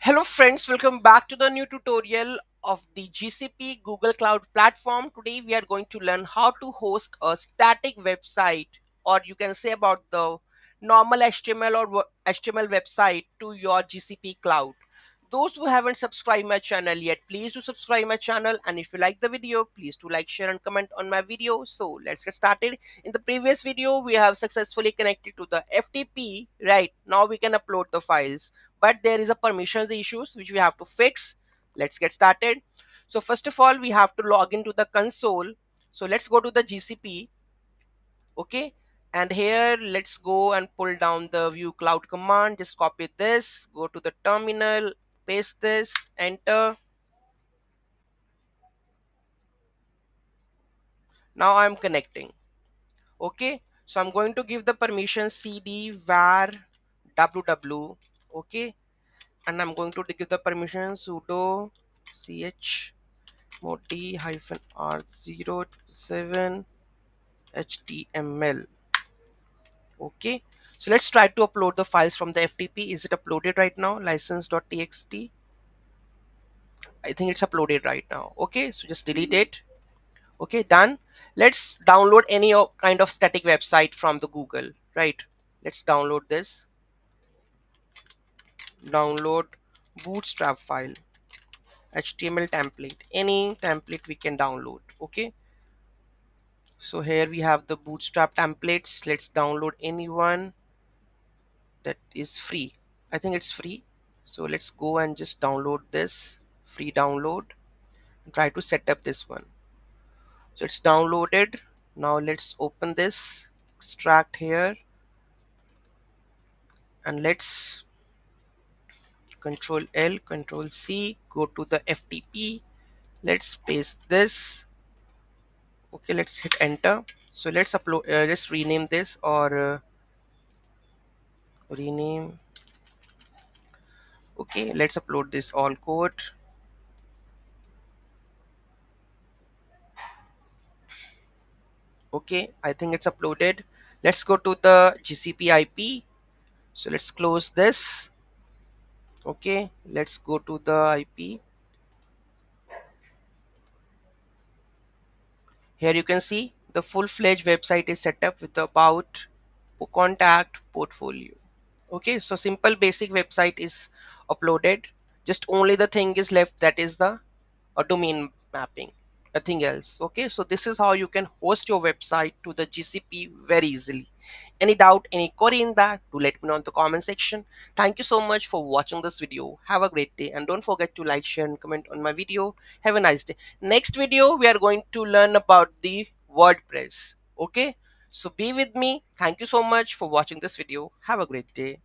Hello friends, welcome back to the new tutorial of the GCP Google Cloud platform. Today we are going to learn how to host a static website, or you can say about the normal HTML or HTML website to your GCP cloud. Those who haven't subscribed my channel yet, please do subscribe my channel, and if you like the video, please do like, share and comment on my video. So let's get started. In the previous video, we have successfully connected to the FTP. Right now we can upload the files, but there is a permissions issues which we have to fix. Let's get started. So first of all, we have to log into the console. So let's go to the GCP. Okay, and here let's go and pull down the view cloud command. Just copy this, go to the terminal, paste this, enter. Now I'm connecting. Okay, so I'm going to give the permission cd var www. Okay, and I'm going to give the permission sudo ch modi -r07 html. Okay, so let's try to upload the files from the FTP. Is it uploaded right now? License.txt. I think it's uploaded right now. Okay, so just delete it. Okay, done. Let's download any kind of static website from the Google. Right, let's download this. Download bootstrap file, HTML template, any template we can download. Okay, so here we have the bootstrap templates. Let's download any one that is free. I think it's free, so let's go and just download this free download and try to set up this one. So it's downloaded. Now let's open this, extract here, and let's control L, control C, go to the FTP. Let's paste this. Okay, let's hit enter. So let's upload, let's rename this, or rename. Okay, let's upload this all code. Okay, I think it's uploaded. Let's go to the GCP IP. So let's close this. Okay, let's go to the IP. Here you can see the full-fledged website is set up with the about, contact, portfolio. Okay, so simple basic website is uploaded. Just only the thing is left, that is the domain mapping, nothing else. Okay, so this is how you can host your website to the GCP very easily. Any doubt, any query in that, do let me know in the comment section. Thank you so much for watching this video. Have a great day, and don't forget to like, share and comment on my video. Have a nice day. Next video we are going to learn about the WordPress. Okay, so be with me. Thank you so much for watching this video. Have a great day.